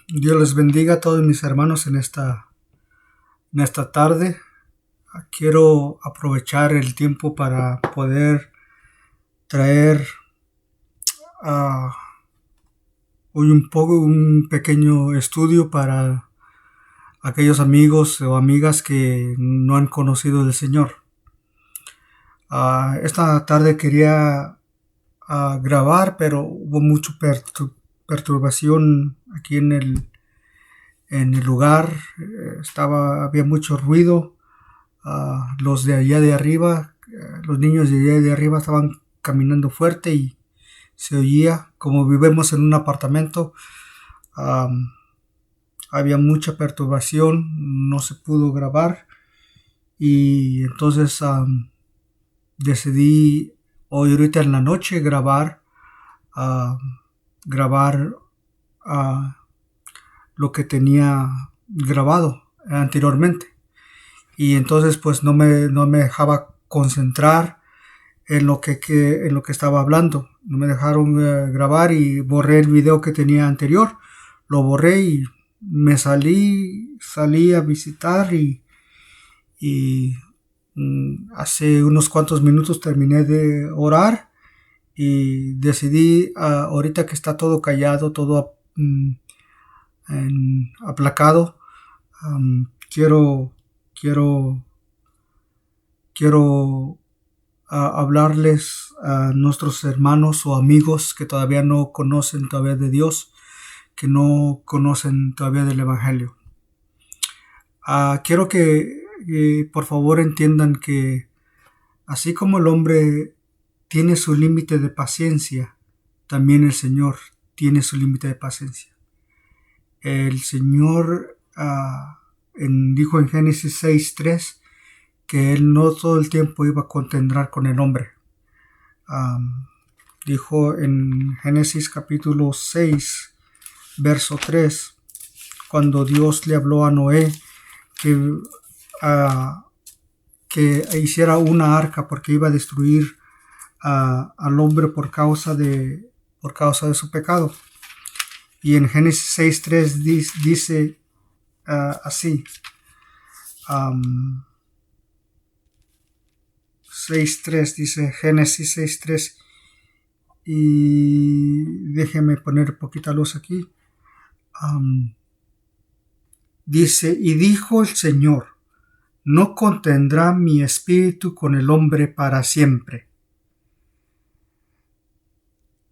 Dios les bendiga a todos mis hermanos en esta tarde. Quiero aprovechar el tiempo para poder traer ah, hoy un pequeño estudio para aquellos amigos o amigas que no han conocido del Señor. Esta tarde quería grabar, pero hubo mucha perturbación aquí en el lugar. Había mucho ruido. Los de allá de arriba, los niños de allá de arriba estaban caminando fuerte y se oía. Como vivimos en un apartamento, um, había mucha perturbación, no se pudo grabar y entonces decidí hoy ahorita en la noche uh, grabar uh, lo que tenía grabado anteriormente. Y entonces pues no me dejaba concentrar en lo que estaba hablando. No me dejaron grabar y borré el video que tenía anterior. Lo borré y salí a visitar y hace unos cuantos minutos terminé de orar y decidí, ahorita que está todo callado, todo aplacado, quiero quiero quiero hablarles a nuestros hermanos o amigos que todavía no conocen todavía de Dios, que no conocen todavía del Evangelio. Quiero que por favor entiendan que así como el hombre tiene su límite de paciencia, también el Señor tiene su límite de paciencia. El Señor dijo en Génesis 6:3 que Él no todo el tiempo iba a contendrar con el hombre. Dijo en Génesis capítulo 6, verso 3, cuando Dios le habló a Noé que hiciera una arca porque iba a destruir al hombre por causa de su pecado. Y en Génesis 6:3 dice así, 6:3 dice Génesis 6:3, y déjeme poner poquita luz aquí. Dice, y dijo el Señor, no contendrá mi espíritu con el hombre para siempre.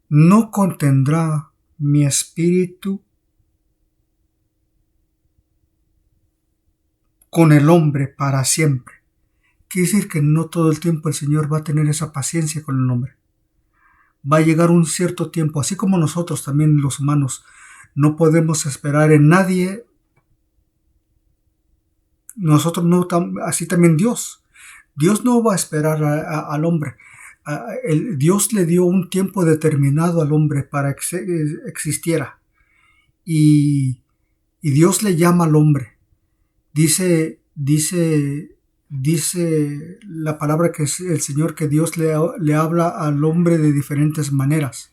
No contendrá mi espíritu con el hombre para siempre. Quiere decir que no todo el tiempo el Señor va a tener esa paciencia con el hombre. Va a llegar un cierto tiempo, así como nosotros también los humanos no podemos esperar en nadie. Nosotros no, así también Dios. Dios no va a esperar al hombre. Dios le dio un tiempo determinado al hombre para que existiera. Y Dios le llama al hombre. Dice la palabra que es el Señor que Dios le habla al hombre de diferentes maneras.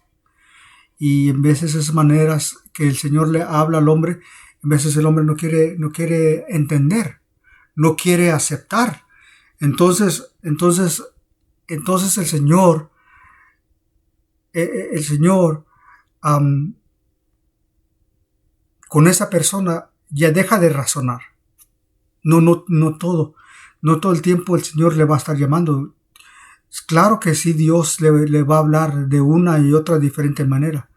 Y en veces esas maneras que el Señor le habla al hombre, en veces el hombre no quiere entender, no quiere aceptar. Entonces el Señor con esa persona ya deja de razonar. No todo el tiempo el Señor le va a estar llamando. Claro que sí, Dios le va a hablar de una y otra diferente manera.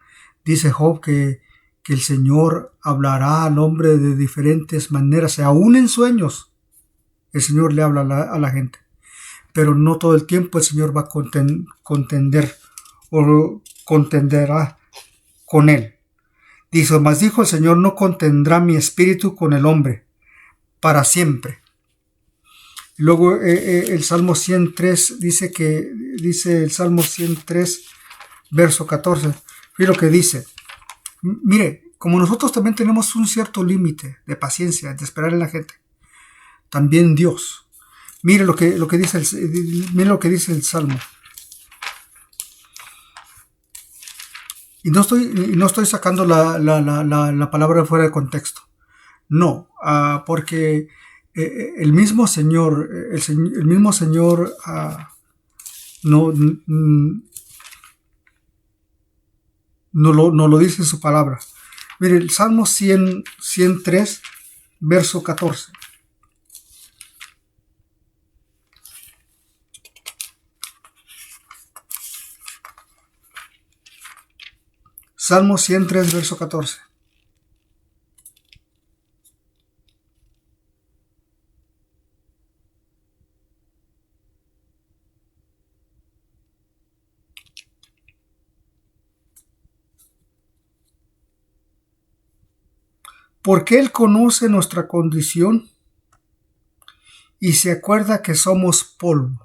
Dice Job que el Señor hablará al hombre de diferentes maneras, aún en sueños. El Señor le habla a la gente. Pero no todo el tiempo el Señor va a contender o contenderá con él. Dice, mas dijo el Señor, no contendrá mi espíritu con el hombre para siempre. Luego el Salmo 103 dice el Salmo 103, verso 14. Fíjate lo que dice. Mire, como nosotros también tenemos un cierto límite de paciencia, de esperar en la gente, también Dios. Mire lo que dice el Salmo. Y no estoy sacando la palabra fuera de contexto. No, porque el mismo Señor, el mismo Señor no, no lo dice en su palabra. Mire, el Salmo 103, verso 14. Salmo 103, verso 14. Porque Él conoce nuestra condición y se acuerda que somos polvo.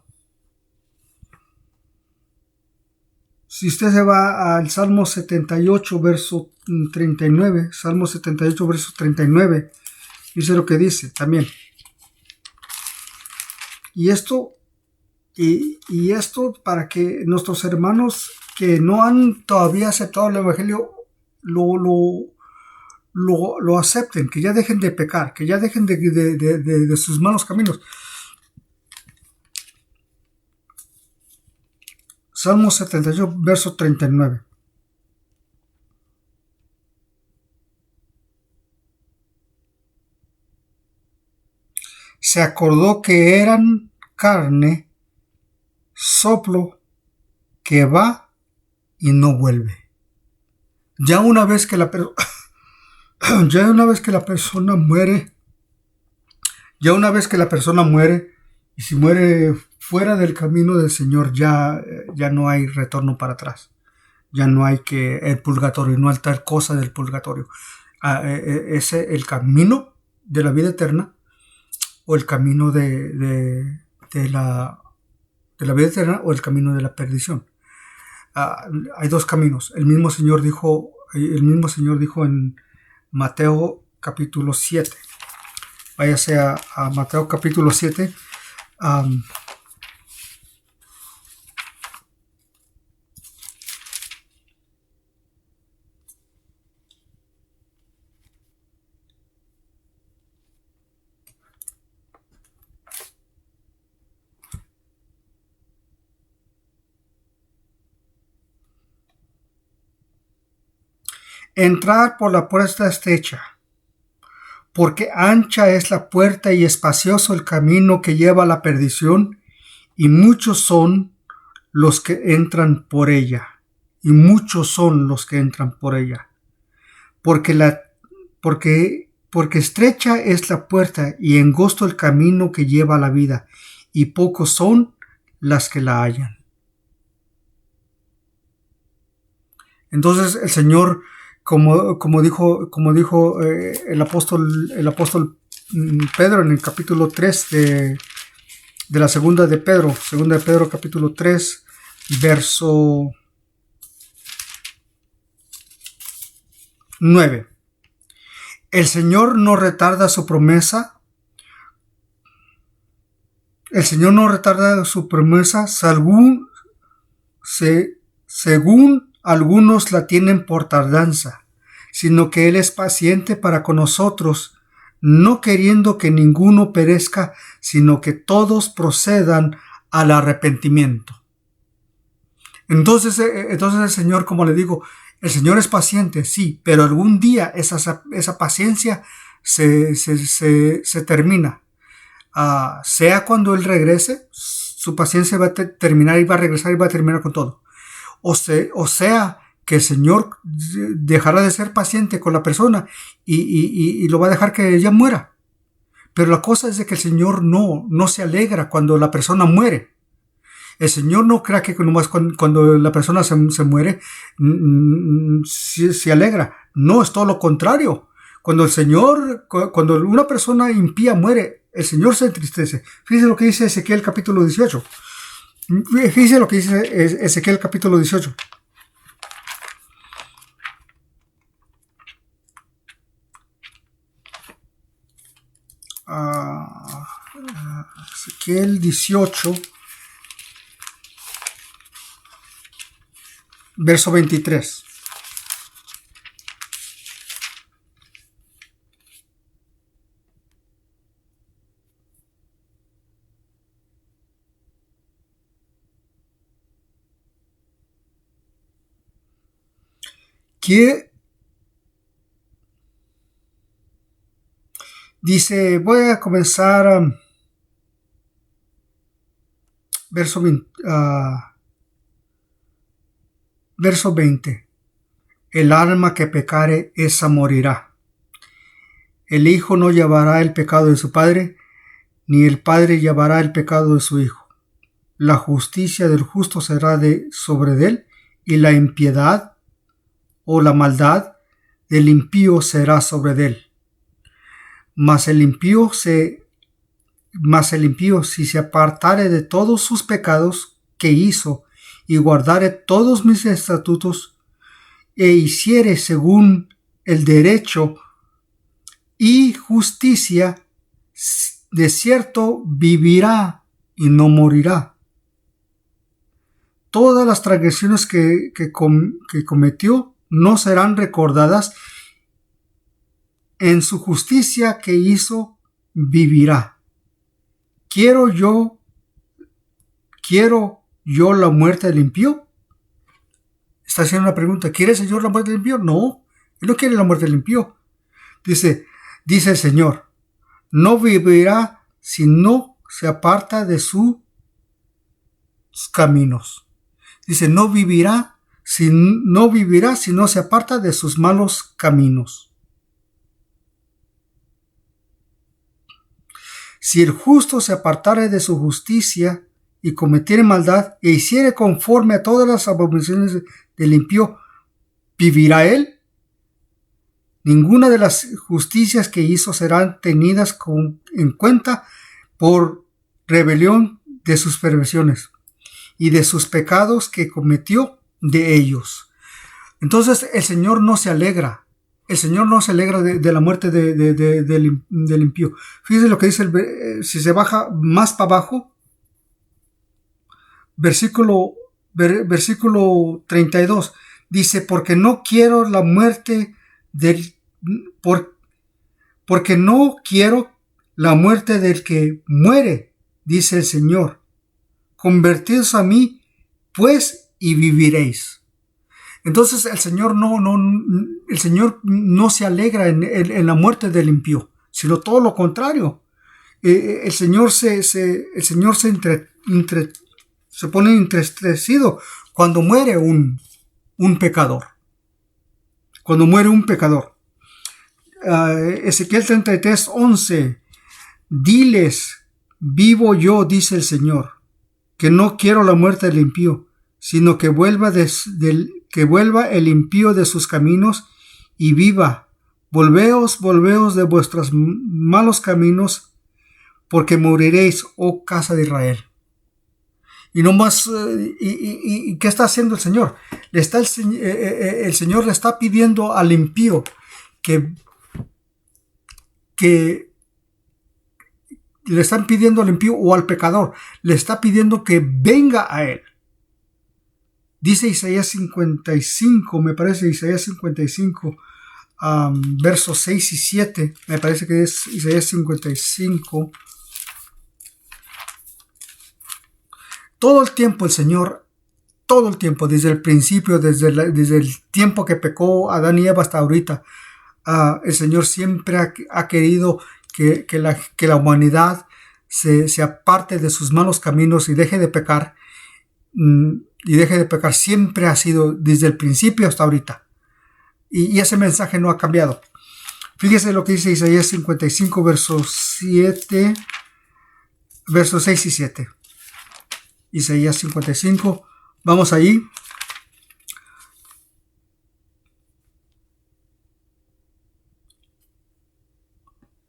Si usted se va al Salmo 78, verso 39, Salmo 78, verso 39, dice lo que dice también. Y esto para que nuestros hermanos que no han todavía aceptado el Evangelio lo acepten, que ya dejen de pecar, que ya dejen de sus malos caminos. Salmo 78, verso 39. Se acordó que eran carne, soplo que va y no vuelve. Ya una vez que la persona muere, y si muere fuera del camino del Señor, ya no hay retorno para atrás. Ya no hay el purgatorio, no hay tal cosa del purgatorio. Ese el camino de la vida eterna o el camino de la vida eterna o el camino de la perdición. Hay dos caminos. El mismo Señor dijo en Mateo capítulo 7. Váyase a Mateo capítulo 7. Entrad por la puerta estrecha, porque ancha es la puerta y espacioso el camino que lleva a la perdición, y muchos son los que entran por ella. Porque estrecha es la puerta y angosto el camino que lleva a la vida, y pocos son las que la hallan. Entonces el Señor, como dijo el apóstol Pedro en el capítulo 3 de la segunda de Pedro capítulo 3, verso 9. El Señor no retarda su promesa. Según algunos la tienen por tardanza, sino que Él es paciente para con nosotros, no queriendo que ninguno perezca, sino que todos procedan al arrepentimiento. Entonces el Señor, como le digo, el Señor es paciente, sí, pero algún día esa paciencia se termina. Sea cuando Él regrese, su paciencia va a terminar y va a regresar y va a terminar con todo. O sea que el Señor dejará de ser paciente con la persona y lo va a dejar que ella muera. Pero la cosa es de que el Señor no se alegra cuando la persona muere. El Señor no crea que nomás cuando la persona se muere se alegra. No, es todo lo contrario. Cuando una persona impía muere, el Señor se entristece. Fíjese lo que dice Ezequiel capítulo 18. Fíjese lo que dice Ezequiel capítulo 18. Ezequiel 18, verso 23. que dice, voy a comenzar verso 20. El alma que pecare, esa morirá. El hijo no llevará el pecado de su padre, ni el padre llevará el pecado de su hijo. La justicia del justo será sobre él, y la impiedad o la maldad del impío será sobre él. Mas el impío, si se apartare de todos sus pecados que hizo, y guardare todos mis estatutos, e hiciere según el derecho y justicia, de cierto vivirá y no morirá. Todas las transgresiones que cometió no serán recordadas. En su justicia que hizo, vivirá. ¿Quiero yo la muerte del impío? Está haciendo una pregunta. ¿Quiere el Señor la muerte del impío? No, Él no quiere la muerte del impío. Dice el Señor, no vivirá si no se aparta de sus caminos. Dice, no vivirá si no se aparta de sus malos caminos. Si el justo se apartare de su justicia y cometiere maldad e hiciere conforme a todas las abominaciones del impío, ¿vivirá él? Ninguna de las justicias que hizo serán tenidas en cuenta por rebelión de sus perversiones y de sus pecados que cometió de ellos. Entonces el Señor no se alegra. El Señor no se alegra de la muerte del impío. Fíjense lo que dice, si se baja más para abajo, versículo 32, dice, porque no quiero la muerte porque no quiero la muerte del que muere, dice el Señor. Convertidos a mí, pues, y viviréis. Entonces el Señor no se alegra en la muerte del impío, sino todo lo contrario. El Señor se pone entristecido cuando muere un pecador. Cuando muere un pecador. Ezequiel 33:11. Diles, vivo yo, dice el Señor, que no quiero la muerte del impío, sino que vuelva el impío de sus caminos y viva. Volveos de vuestros malos caminos, porque moriréis, oh casa de Israel. Y no más, ¿y qué está haciendo el Señor? El Señor le está pidiendo al impío que le están pidiendo al impío o al pecador, le está pidiendo que venga a él. Dice Isaías 55, me parece Isaías 55, versos 6 y 7, me parece que es Isaías 55. Todo el tiempo el Señor, desde el principio, desde el tiempo que pecó Adán y Eva hasta ahorita, el Señor siempre ha querido que la humanidad se aparte de sus malos caminos y deje de pecar. Siempre ha sido desde el principio hasta ahorita. Y ese mensaje no ha cambiado. Fíjese lo que dice Isaías 55, versos 6 y 7. Isaías 55, vamos allí.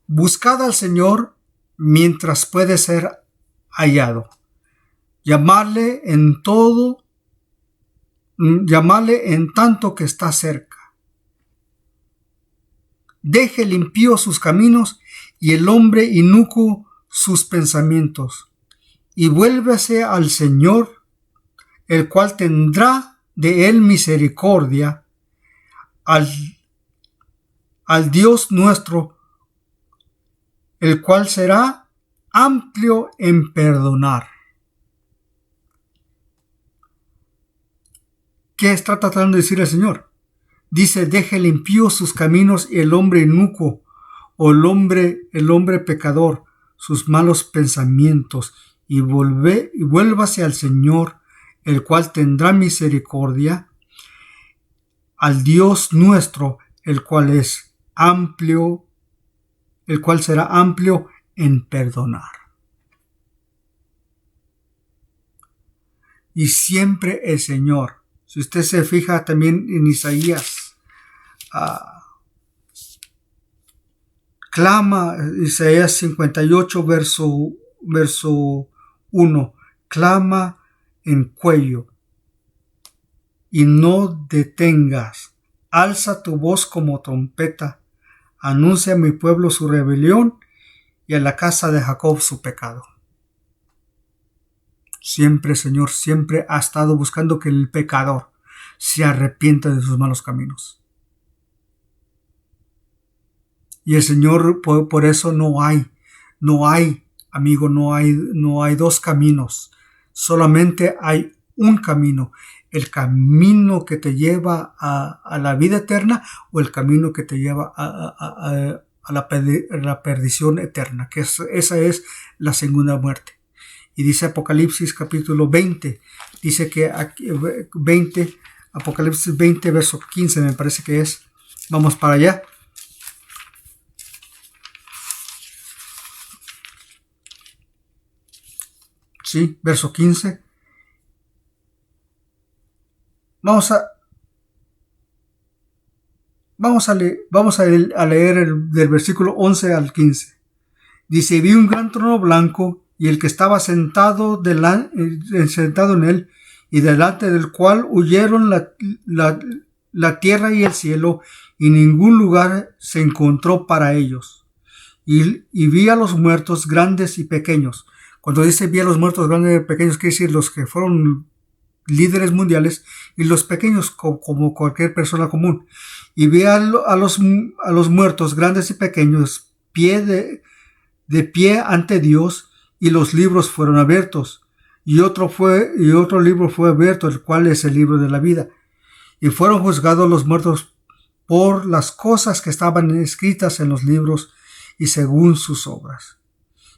Buscad al Señor mientras puede ser hallado. Llamarle en tanto que está cerca. Deje el impío sus caminos y el hombre inicuo sus pensamientos, y vuélvase al Señor, el cual tendrá de él misericordia, al Dios nuestro, el cual será amplio en perdonar. ¿Qué está tratando de decir el Señor? Dice, deje el impío sus caminos y el hombre inicuo, o el hombre pecador, sus malos pensamientos, y vuélvase al Señor, el cual tendrá misericordia, al Dios nuestro, el cual será amplio en perdonar. Y siempre el Señor. Si usted se fija también en Isaías, clama, Isaías 58, verso 1, clama en cuello y no detengas, alza tu voz como trompeta, anuncia a mi pueblo su rebelión y a la casa de Jacob su pecado. Siempre, Señor, siempre ha estado buscando que el pecador se arrepienta de sus malos caminos. Y el Señor, por eso no hay, amigo, no hay dos caminos. Solamente hay un camino. El camino que te lleva a la vida eterna o el camino que te lleva a la perdición eterna, que esa es la segunda muerte. Y dice Apocalipsis capítulo 20, dice que Apocalipsis 20, verso 15 me parece que es. Vamos para allá. Sí, verso 15. Vamos a leer del versículo 11 al 15. Dice, vi un gran trono blanco y el que estaba sentado en él, y delante del cual huyeron la tierra y el cielo, y ningún lugar se encontró para ellos. Y vi a los muertos grandes y pequeños. Cuando dice vi a los muertos grandes y pequeños, quiere decir los que fueron líderes mundiales y los pequeños como cualquier persona común. Y vi a los muertos grandes y pequeños de pie ante Dios, y los libros fueron abiertos, y otro libro fue abierto, el cual es el libro de la vida, y fueron juzgados los muertos por las cosas que estaban escritas en los libros y según sus obras.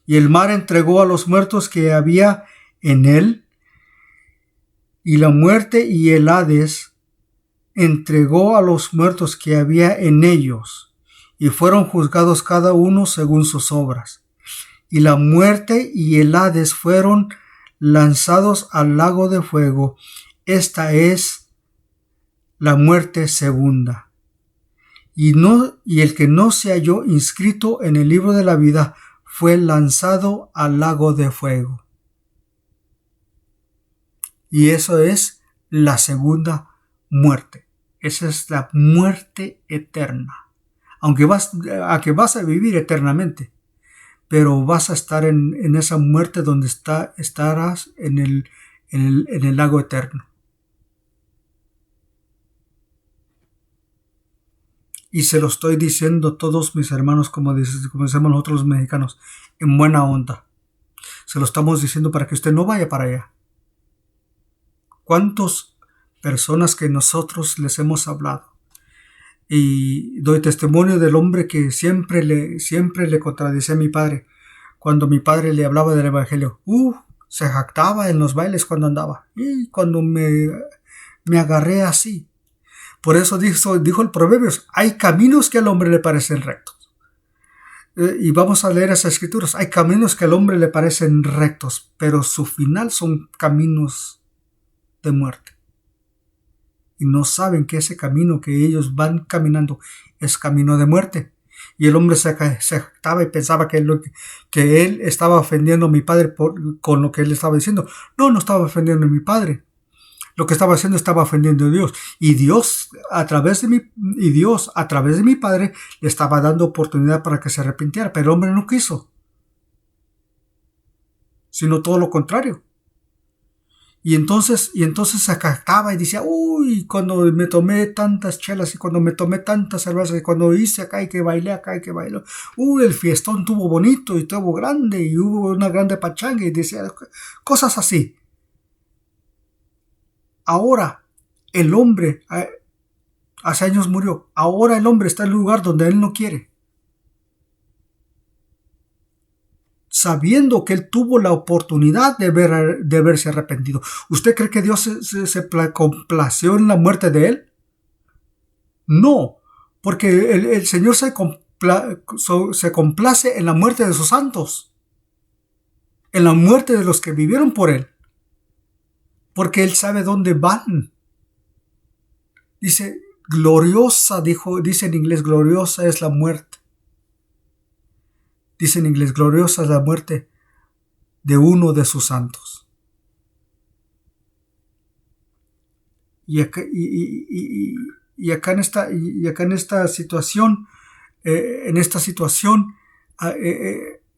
Y el mar entregó a los muertos que había en él, y la muerte y el Hades entregó a los muertos que había en ellos, y fueron juzgados cada uno según sus obras. Y la muerte y el Hades fueron lanzados al lago de fuego. Esta es la muerte segunda. Y el que no se halló inscrito en el libro de la vida fue lanzado al lago de fuego. Y eso es la segunda muerte. Esa es la muerte eterna. Aunque vas a vivir eternamente, pero vas a estar en esa muerte donde estarás en el lago eterno. Y se lo estoy diciendo a todos mis hermanos, como decimos nosotros los mexicanos, en buena onda. Se lo estamos diciendo para que usted no vaya para allá. ¿Cuántas personas que nosotros les hemos hablado? Y doy testimonio del hombre que siempre le contradecía a mi padre. Cuando mi padre le hablaba del evangelio, se jactaba en los bailes cuando andaba. Y cuando me agarré así. Por eso dijo el Proverbios, hay caminos que al hombre le parecen rectos. Y vamos a leer esas escrituras. Hay caminos que al hombre le parecen rectos, pero su final son caminos de muerte. Y no saben que ese camino que ellos van caminando es camino de muerte. Y el hombre se jactaba y pensaba que él estaba ofendiendo a mi padre con lo que él estaba diciendo. No estaba ofendiendo a mi padre. Lo que estaba haciendo estaba ofendiendo a Dios. Y Dios, a través de mi padre, le estaba dando oportunidad para que se arrepintiera. Pero el hombre no quiso. Sino todo lo contrario. Y entonces se jactaba y decía, cuando me tomé tantas chelas y cuando me tomé tantas cervezas y cuando hice acá y que bailé acá y que bailó, el fiestón estuvo bonito y estuvo grande y hubo una grande pachanga y decía cosas así. Ahora, el hombre Hace años murió. Ahora el hombre está en el lugar donde él no quiere. Sabiendo que él tuvo la oportunidad de verse arrepentido. ¿Usted cree que Dios se complació en la muerte de él? No, porque el Señor se complace en la muerte de sus santos, en la muerte de los que vivieron por él, porque él sabe dónde van. Dice, gloriosa, dice en inglés, gloriosa es la muerte. Dice en inglés, gloriosa es la muerte de uno de sus santos. Y acá en esta situación,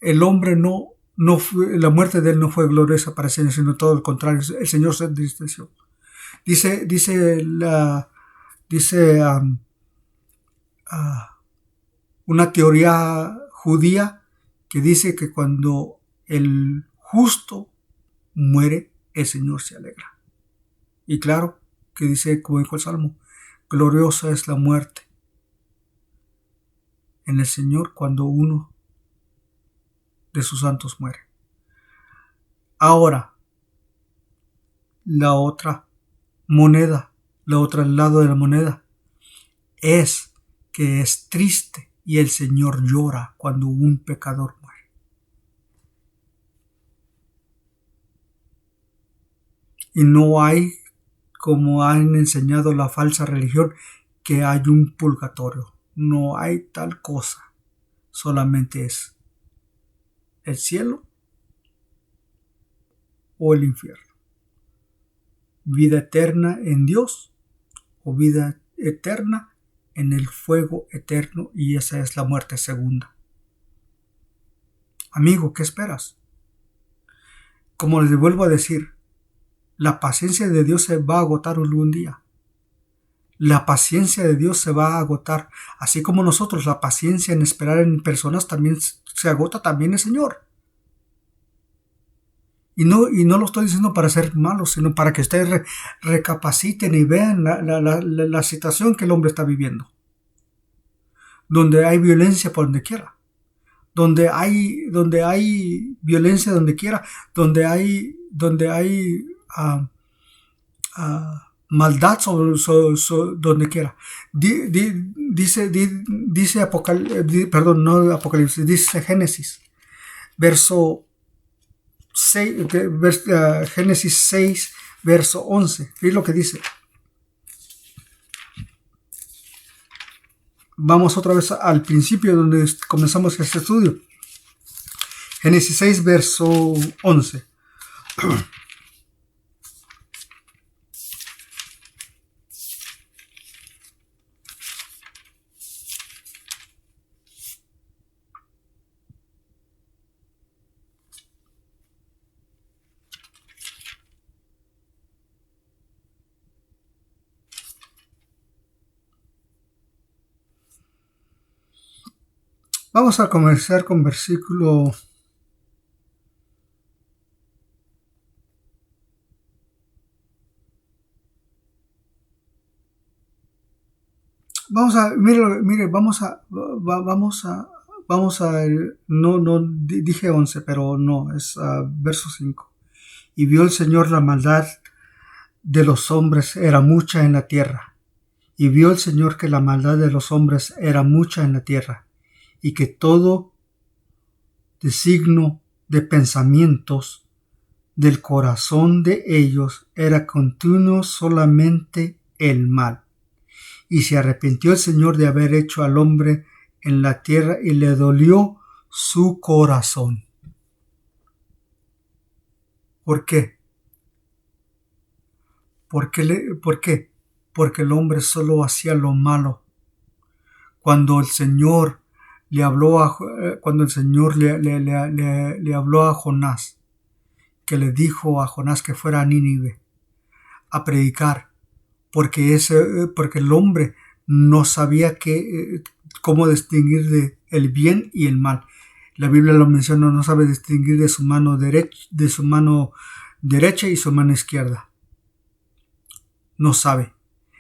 el hombre no fue, la muerte de él no fue gloriosa para el Señor, sino todo lo contrario. El Señor se entristeció. Dice una teoría judía que dice que cuando el justo muere, el Señor se alegra. Y claro, que dice, como dijo el Salmo, gloriosa es la muerte en el Señor cuando uno de sus santos muere. Ahora, la otra moneda, la otra lado de la moneda, es que es triste y el Señor llora cuando un pecador muere. Y no hay, como han enseñado la falsa religión, que hay un purgatorio. No hay tal cosa. Solamente es el cielo o el infierno. Vida eterna en Dios o vida eterna en el fuego eterno, y esa es la muerte segunda. Amigo, ¿qué esperas? Como les vuelvo a decir, la paciencia de Dios se va a agotar algún día. La paciencia de Dios se va a agotar, así como nosotros, la paciencia en esperar en personas también se agota también el Señor. Y no lo estoy diciendo para ser malo, sino para que ustedes recapaciten y vean la situación que el hombre está viviendo. Donde hay violencia por donde quiera. Donde hay violencia donde quiera. Donde hay maldad donde quiera. Dice dice Génesis, verso 6, Génesis 6, verso 11. Fíjate lo que dice. Vamos otra vez al principio donde comenzamos este estudio. Génesis 6, verso 11. Vamos a comenzar con versículo 11, pero no, es verso 5. Y vio el Señor la maldad de los hombres era mucha en la tierra. Y vio el Señor que la maldad de los hombres era mucha en la tierra, y que todo designo de pensamientos del corazón de ellos era continuo solamente el mal. Y se arrepintió el Señor de haber hecho al hombre en la tierra, y le dolió su corazón. ¿Por qué? ¿Por qué? Porque el hombre solo hacía lo malo. Cuando el Señor le habló le habló a Jonás, que le dijo a Jonás que fuera a Nínive a predicar, porque el hombre no sabía cómo distinguir de el bien y el mal. La Biblia lo menciona, no sabe distinguir de su mano derecha y su mano izquierda. No sabe.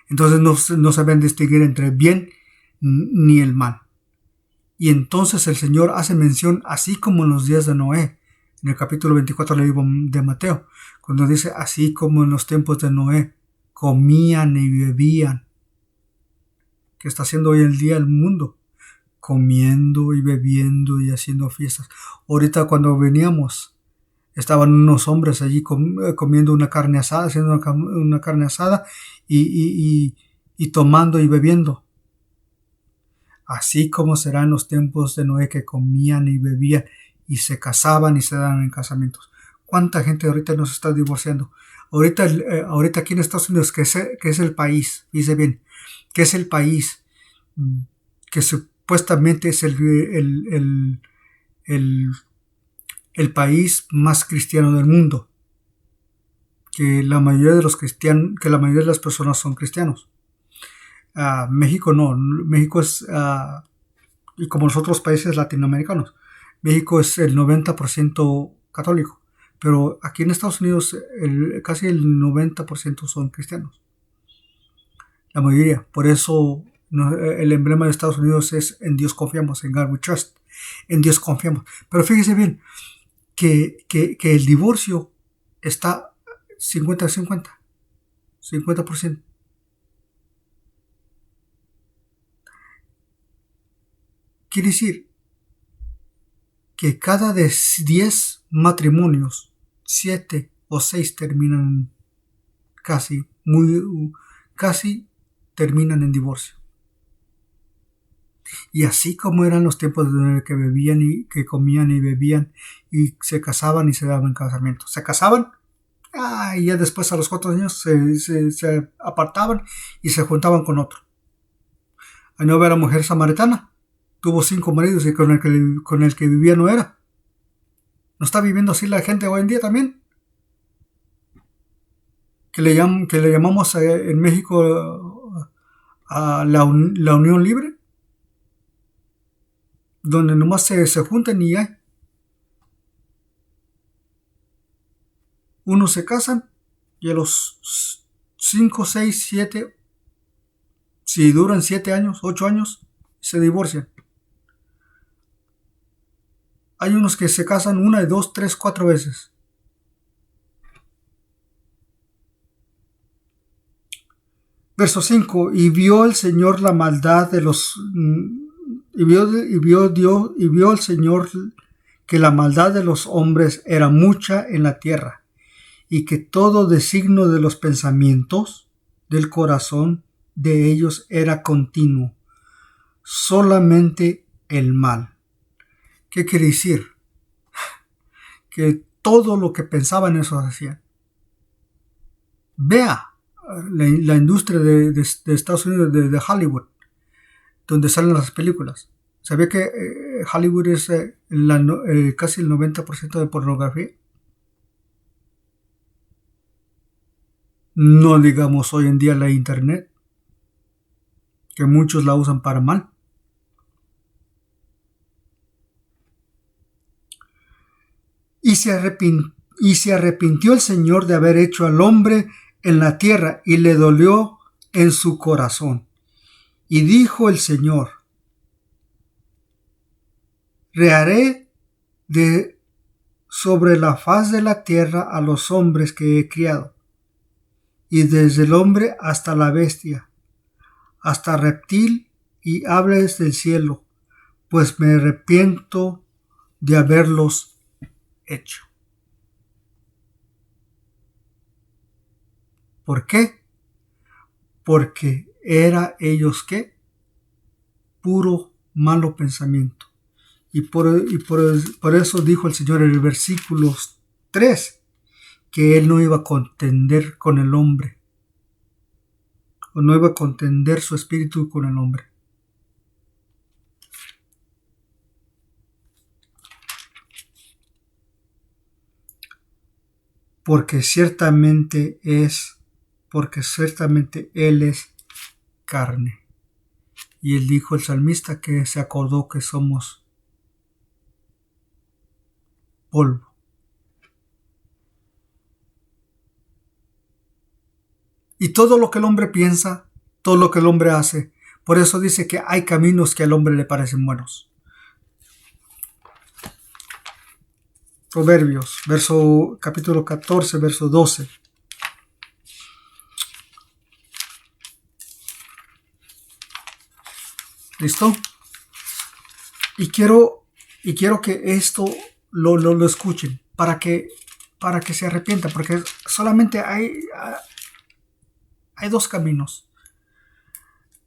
Entonces no saben distinguir entre el bien ni el mal. Y entonces el Señor hace mención, así como en los días de Noé, en el capítulo 24 del libro de Mateo, cuando dice, así como en los tiempos de Noé, comían y bebían. ¿Qué está haciendo hoy el día el mundo? Comiendo y bebiendo y haciendo fiestas. Ahorita cuando veníamos, estaban unos hombres allí comiendo una carne asada, haciendo una carne asada y tomando y bebiendo. Así como serán los tiempos de Noé, que comían y bebían y se casaban y se daban en casamientos. ¿Cuánta gente ahorita nos está divorciando? Ahorita aquí en Estados Unidos, que es el país, dice bien, que es el país que supuestamente es el país más cristiano del mundo, que la mayoría de las personas son cristianos. México no, México es, y como los otros países latinoamericanos, México es el 90% católico, pero aquí en Estados Unidos casi el 90% son cristianos, la mayoría. Por eso el emblema de Estados Unidos es en Dios confiamos, en God we trust, en Dios confiamos. Pero fíjese bien que el divorcio está 50-50, 50%. Quiere decir que cada de 10 matrimonios, 7 o 6 terminan casi terminan en divorcio. Y así como eran los tiempos de que bebían y que comían y bebían y se casaban y se daban casamientos. Se casaban y ya después a los 4 años se apartaban y se juntaban con otro. A no ver a la mujer samaritana. Tuvo 5 maridos y con el que vivía no era. ¿No está viviendo así la gente hoy en día también? Que le llamamos en México a la unión libre, donde nomás se juntan y ya. Unos se casan y a los 5, 6, 7, si duran 7 años, 8 años, se divorcian. Hay unos que se casan 1, 2, 3, 4 veces. Verso 5. Y vio el Señor la maldad de los... Y vio el Señor que la maldad de los hombres era mucha en la tierra, y que todo designio de los pensamientos del corazón de ellos era continuo, solamente el mal. ¿Qué quiere decir? Que todo lo que pensaban eso hacían. Vea la industria de Estados Unidos, de Hollywood, donde salen las películas. ¿Sabía que Hollywood es casi el 90% de pornografía? No digamos hoy en día la internet, que muchos la usan para mal. Y se arrepintió el Señor de haber hecho al hombre en la tierra, y le dolió en su corazón. Y dijo el Señor: reharé de sobre la faz de la tierra a los hombres que he criado, y desde el hombre hasta la bestia, hasta reptil y aves del cielo, pues me arrepiento de haberlos hecho. ¿Por qué? Porque era ellos ¿qué? Puro malo pensamiento. Y por eso dijo el Señor en el versículo 3 que Él no iba a contender con el hombre, o no iba a contender su espíritu con el hombre. Porque ciertamente Él es carne. Y Él dijo el salmista que se acordó que somos polvo. Y todo lo que el hombre piensa todo lo que el hombre hace. Por eso dice que hay caminos que al hombre le parecen buenos. Proverbios, capítulo 14, verso 12. ¿Listo? Y quiero que esto lo escuchen para que se arrepientan, porque solamente hay dos caminos.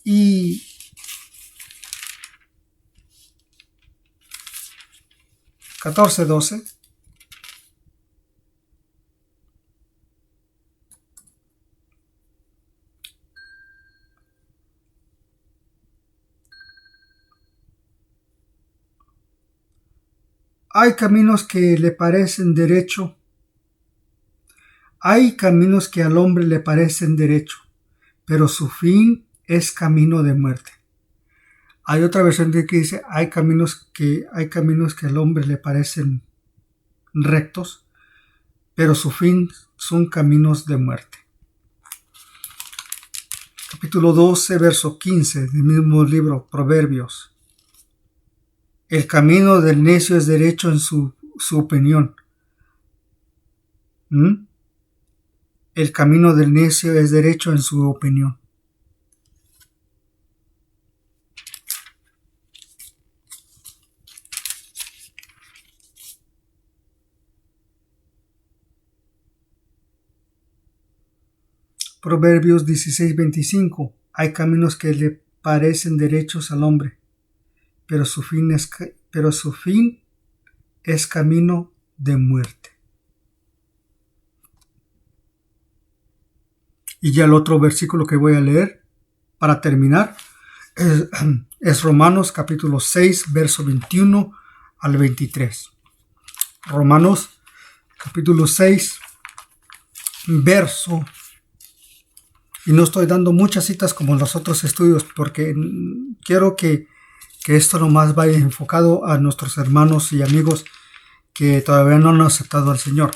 Y 14:12. Hay caminos que le parecen derecho. Hay caminos que al hombre le parecen derecho, pero su fin es camino de muerte. Hay otra versión que dice, hay caminos que al hombre le parecen rectos, pero su fin son caminos de muerte. Capítulo 12, verso 15 del mismo libro, Proverbios. El camino del necio es derecho en su opinión. El camino del necio es derecho en su opinión. Proverbios 16:25. Hay caminos que le parecen derechos al hombre, pero su fin es camino de muerte. Y ya el otro versículo que voy a leer para terminar es Romanos capítulo 6, verso 21 al 23. Romanos capítulo 6, verso. Y no estoy dando muchas citas como en los otros estudios porque quiero que esto nomás vaya enfocado a nuestros hermanos y amigos que todavía no han aceptado al Señor.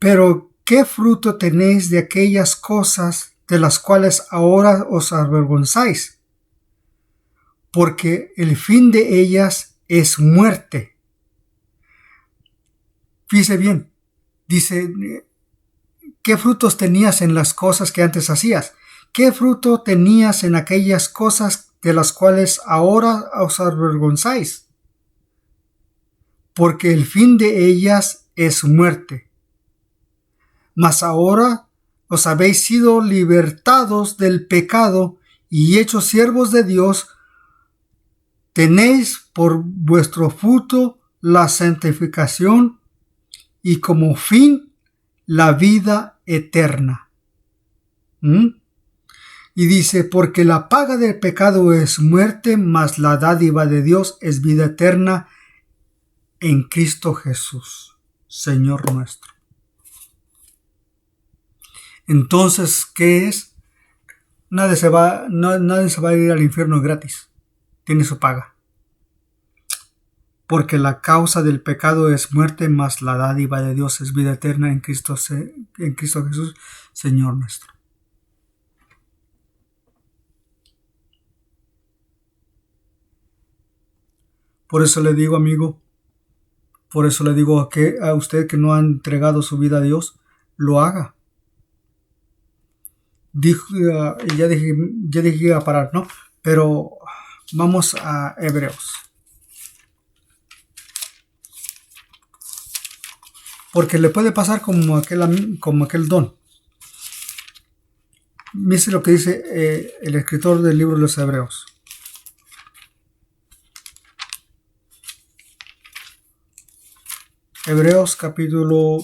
Pero, ¿qué fruto tenéis de aquellas cosas de las cuales ahora os avergonzáis? Porque el fin de ellas es muerte. Fíjese bien, dice, ¿qué frutos tenías en las cosas que antes hacías? ¿Qué fruto tenías en aquellas cosas de las cuales ahora os avergonzáis? Porque el fin de ellas es muerte. Mas ahora os habéis sido libertados del pecado y hechos siervos de Dios, tenéis por vuestro fruto la santificación y como fin la vida eterna. Y dice, porque la paga del pecado es muerte, mas la dádiva de Dios es vida eterna en Cristo Jesús, Señor nuestro. Entonces, ¿qué es? Nadie se va a ir al infierno gratis. Tiene su paga. Porque la causa del pecado es muerte, mas la dádiva de Dios es vida eterna en Cristo Jesús, Señor nuestro. Por eso le digo, amigo, por eso le digo a usted que no ha entregado su vida a Dios, lo haga. Ya dije que iba a parar, ¿no? Pero vamos a Hebreos. Porque le puede pasar como aquel don. Dice lo que dice el escritor del libro de los Hebreos. Hebreos capítulo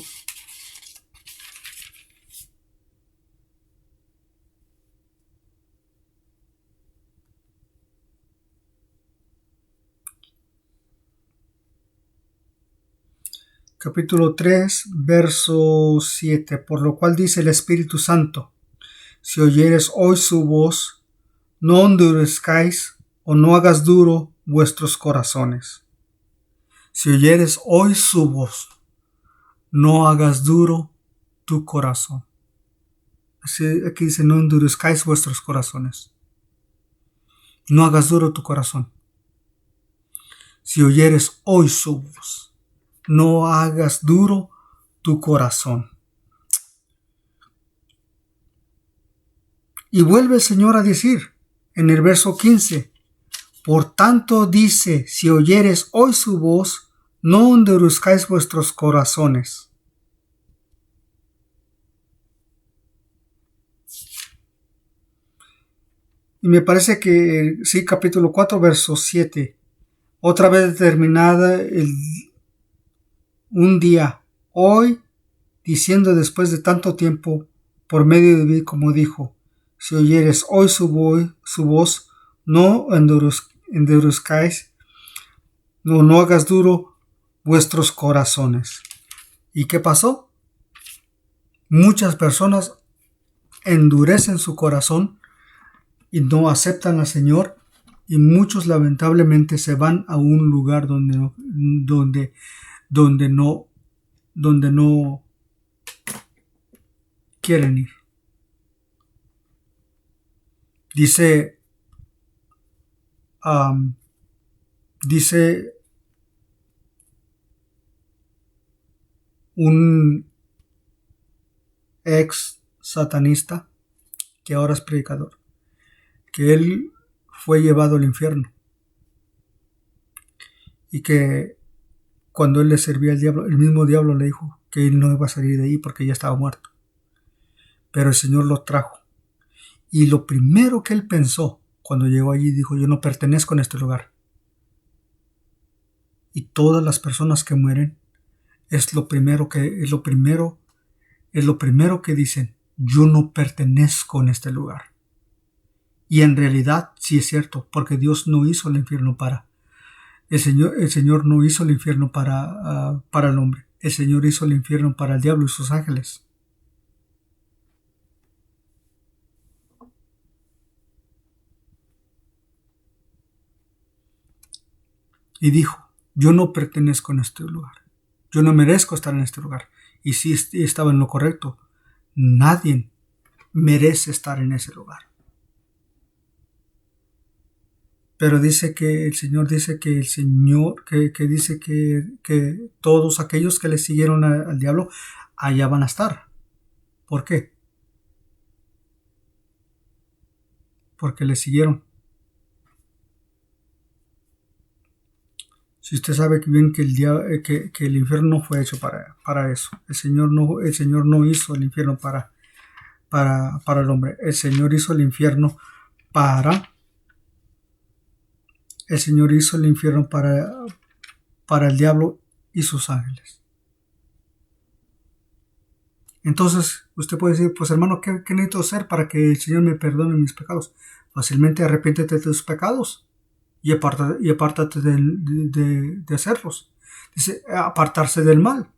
capítulo 3, verso 7. Por lo cual dice el Espíritu Santo: si oyeres hoy su voz, no endurezcáis o no hagas duro vuestros corazones. Si oyeres hoy su voz, no hagas duro tu corazón. Aquí dice: no endurezcáis vuestros corazones. No hagas duro tu corazón. Si oyeres hoy su voz, no hagas duro tu corazón. Y vuelve el Señor a decir en el verso 15: por tanto dice, si oyeres hoy su voz, no endurezcáis vuestros corazones. Y me parece que sí, capítulo 4, verso 7. Otra vez determinada un día, hoy, diciendo después de tanto tiempo, por medio de mí, como dijo: si oyeres hoy su voz, no endurezcáis, no hagas duro vuestros corazones. ¿Y qué pasó? Muchas personas endurecen su corazón y no aceptan al Señor, y muchos lamentablemente se van a un lugar donde no quieren ir. Dice un ex satanista que ahora es predicador, que él fue llevado al infierno y que cuando él le servía al diablo, el mismo diablo le dijo que él no iba a salir de ahí porque ya estaba muerto. Pero el Señor lo trajo. Y lo primero que él pensó cuando llegó allí, dijo: yo no pertenezco en este lugar. Y todas las personas que mueren es lo primero que dicen: yo no pertenezco en este lugar. Y en realidad sí es cierto, porque Dios no hizo el infierno para el Señor no hizo el infierno para el hombre. El Señor hizo el infierno para el diablo y sus ángeles. Y dijo: yo no pertenezco en este lugar. Yo no merezco estar en este lugar. Y sí estaba en lo correcto. Nadie merece estar en ese lugar. Pero dice que el Señor dice que todos aquellos que le siguieron al diablo, allá van a estar. ¿Por qué? Porque le siguieron. Si usted sabe bien que el infierno no fue hecho para eso. El Señor no hizo el infierno para el hombre. El Señor hizo el infierno para el diablo y sus ángeles. Entonces, usted puede decir: pues hermano, ¿qué necesito hacer para que el Señor me perdone mis pecados? Fácilmente arrepiéntete de tus pecados y apártate de hacerlos. Dice: apartarse del mal.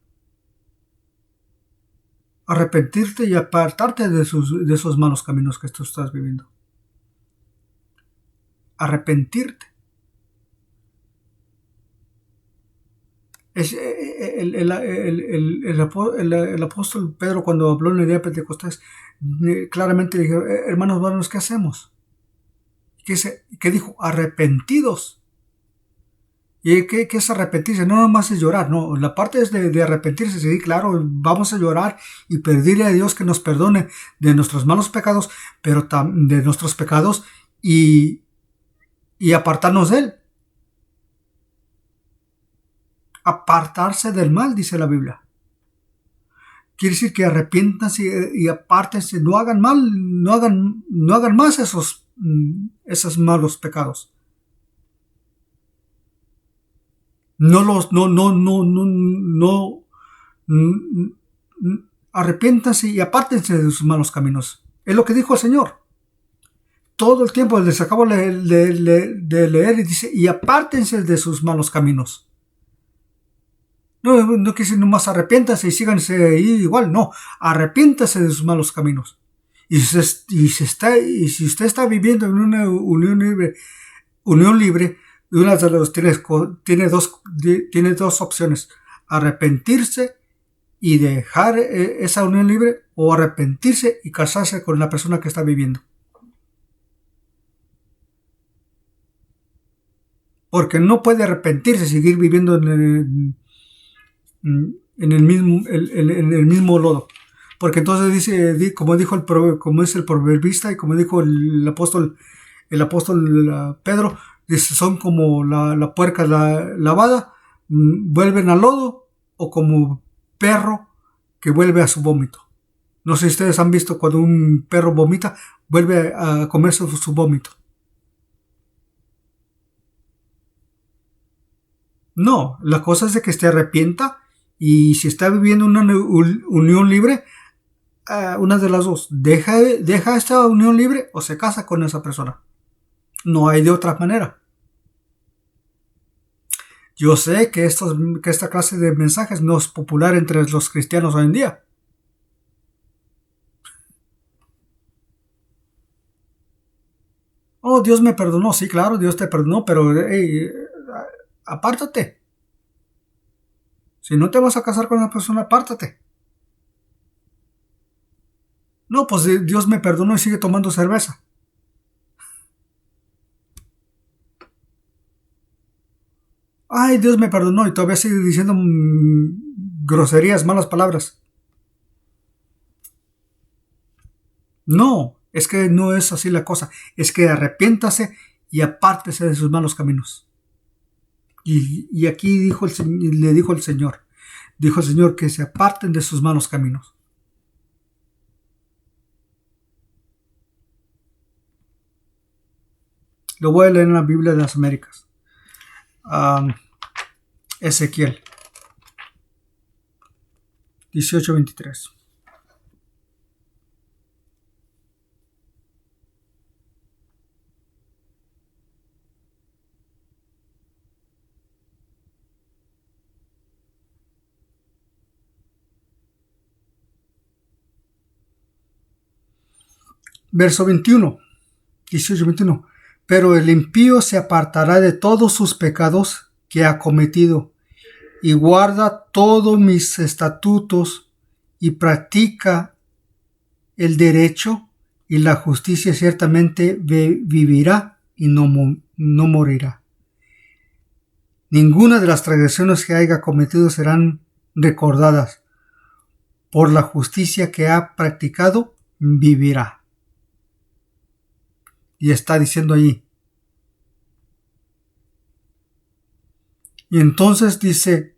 Arrepentirte y apartarte de esos malos caminos que tú estás viviendo. Arrepentirte. El apóstol Pedro, cuando habló en el día de Pentecostés, claramente dijo: hermanos varones, ¿qué hacemos? ¿Qué dijo? Arrepentidos. ¿Y qué es arrepentirse? No nomás es llorar, no, la parte es de arrepentirse. Sí, claro, vamos a llorar y pedirle a Dios que nos perdone de nuestros malos pecados, pero de nuestros pecados y apartarnos de él. Apartarse del mal, dice la Biblia. Quiere decir que arrepiéntanse y apártense, no hagan mal, no hagan más esos malos pecados. Arrepiéntanse y apártense de sus malos caminos. Es lo que dijo el Señor. Todo el tiempo les acabo de leer y dice: y apártense de sus malos caminos. No, no quiere decir nomás arrepiéntase y síganse ahí igual, no, arrepiéntase de sus malos caminos. Y si usted está viviendo en una unión libre, una de los tiene dos opciones: arrepentirse y dejar esa unión libre, o arrepentirse y casarse con la persona que está viviendo. Porque no puede arrepentirse y seguir viviendo en el mismo lodo. Porque entonces dice, como dijo como es el proverbista y como dijo el apóstol Pedro, dice, son como la puerca lavada, vuelven al lodo, o como perro que vuelve a su vómito. No sé si ustedes han visto cuando un perro vomita, vuelve a comerse su vómito. No, la cosa es de que se arrepienta, y si está viviendo una unión libre, una de las dos: deja esta unión libre o se casa con esa persona. No hay de otra manera. Yo sé que esta clase de mensajes no es popular entre los cristianos hoy en día. Oh, Dios me perdonó. Sí, claro, Dios te perdonó, pero hey, apártate. Si no te vas a casar con una persona, apártate. No, pues Dios me perdonó y sigue tomando cerveza. Ay, Dios me perdonó y todavía sigue diciendo groserías, malas palabras. No, es que no es así la cosa. Es que arrepiéntase y apártese de sus malos caminos. Y aquí le dijo el Señor que se aparten de sus malos caminos. Lo voy a leer en la Biblia de las Américas. Ezequiel 18:23. Verso 21. 18:21. Pero el impío se apartará de todos sus pecados que ha cometido, y guarda todos mis estatutos, y practica el derecho y la justicia, ciertamente vivirá y no morirá. Ninguna de las transgresiones que haya cometido serán recordadas. Por la justicia que ha practicado, vivirá. Y está diciendo allí. Y entonces dice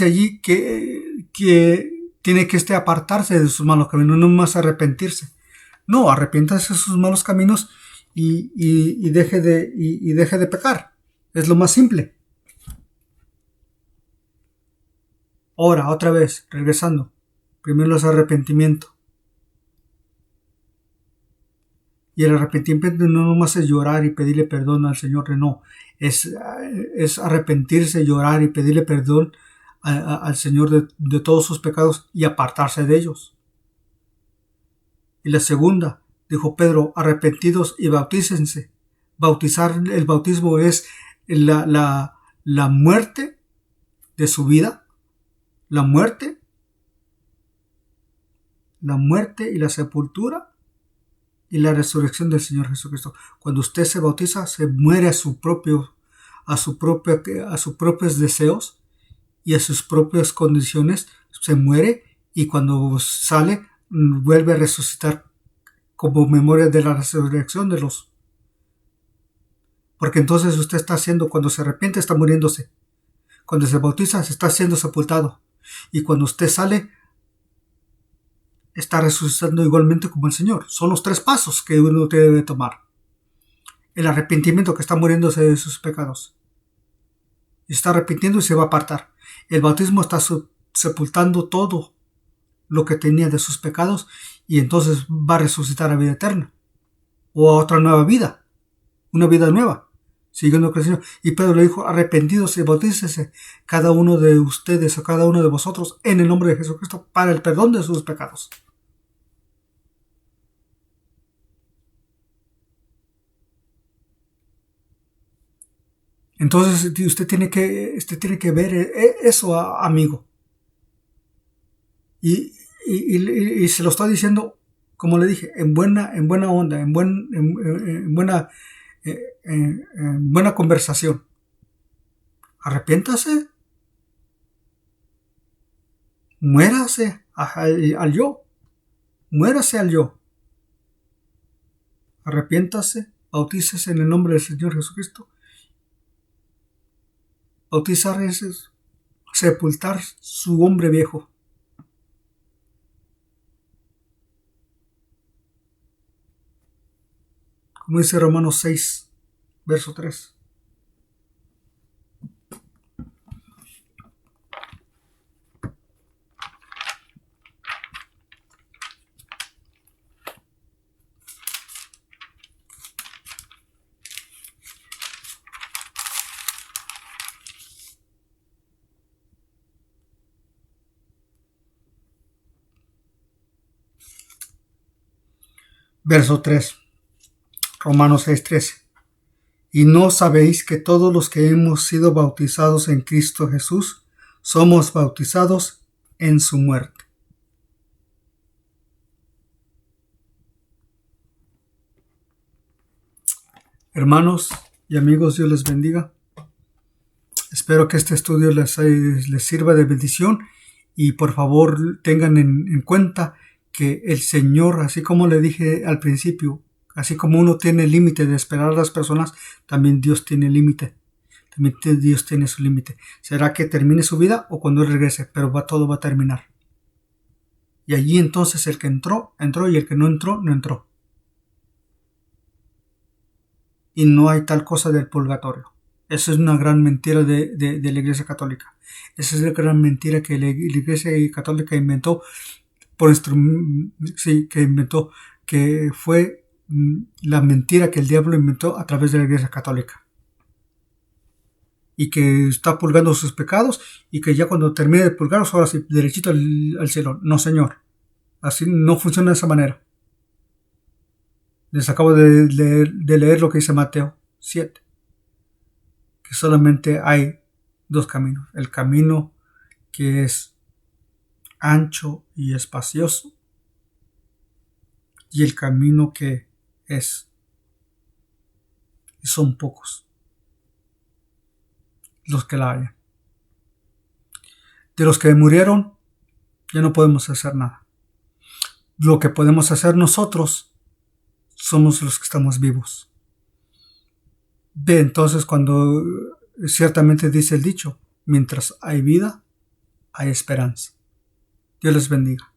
allí que tiene que apartarse de sus malos caminos, no más arrepentirse. No, arrepiéntase de sus malos caminos y deje de pecar. Es lo más simple. Ahora, otra vez, regresando. Primero es arrepentimiento. Y el arrepentimiento no nomás es llorar y pedirle perdón al Señor, no. Es arrepentirse, llorar y pedirle perdón al Señor de todos sus pecados y apartarse de ellos. Y la segunda, dijo Pedro, arrepentidos y bautícense. El bautismo es la muerte de su vida, la muerte y la sepultura y la resurrección del Señor Jesucristo. Cuando usted se bautiza, se muere a sus propios deseos y a sus propias condiciones, se muere, y cuando sale vuelve a resucitar como memoria de la resurrección de los. Porque entonces usted está haciendo, cuando se arrepiente, está muriéndose. Cuando se bautiza, se está siendo sepultado. Y cuando usted sale, está resucitando igualmente como el Señor. Son los 3 pasos que uno debe tomar. El arrepentimiento, que está muriéndose de sus pecados. Y está arrepintiendo y se va a apartar. El bautismo está sepultando todo lo que tenía de sus pecados, y entonces va a resucitar a vida eterna. O a otra nueva vida. Una vida nueva. siguiendo creciendo. Y Pedro le dijo, arrepentidos y bautícese cada uno de ustedes o cada uno de vosotros en el nombre de Jesucristo para el perdón de sus pecados. Entonces usted tiene que ver eso, amigo. Y se lo está diciendo, como le dije, en buena onda, en buena conversación. Arrepiéntase. Muérase al yo. Muérase al yo. Arrepiéntase. Bautícese en el nombre del Señor Jesucristo. Bautizar es sepultar su hombre viejo. Como dice Romanos 6, verso 3. Verso 3. Romanos 6:13. ¿Y no sabéis que todos los que hemos sido bautizados en Cristo Jesús somos bautizados en su muerte? Hermanos y amigos, Dios les bendiga. Espero que este estudio les sirva de bendición y por favor tengan en cuenta que el Señor, así como le dije al principio, así como uno tiene límite de esperar a las personas, también Dios tiene límite. También Dios tiene su límite. Será que termine su vida o cuando Él regrese, pero todo va a terminar. Y allí entonces el que entró, entró, y el que no entró, no entró. Y no hay tal cosa del purgatorio. Eso es una gran mentira de la Iglesia Católica. Esa es la gran mentira que la Iglesia Católica inventó, que fue la mentira que el diablo inventó a través de la Iglesia Católica. Y que está purgando sus pecados y que ya cuando termine de purgarlos, ahora sí, derechito al cielo. No, Señor. Así no funciona de esa manera. Les acabo de leer lo que dice Mateo 7. Que solamente hay dos caminos. El camino que es ancho y espacioso. Y el camino que son pocos los que la hayan. De los que murieron, ya no podemos hacer nada. Lo que podemos hacer nosotros somos los que estamos vivos. Entonces, cuando ciertamente dice el dicho, mientras hay vida, hay esperanza. Dios les bendiga.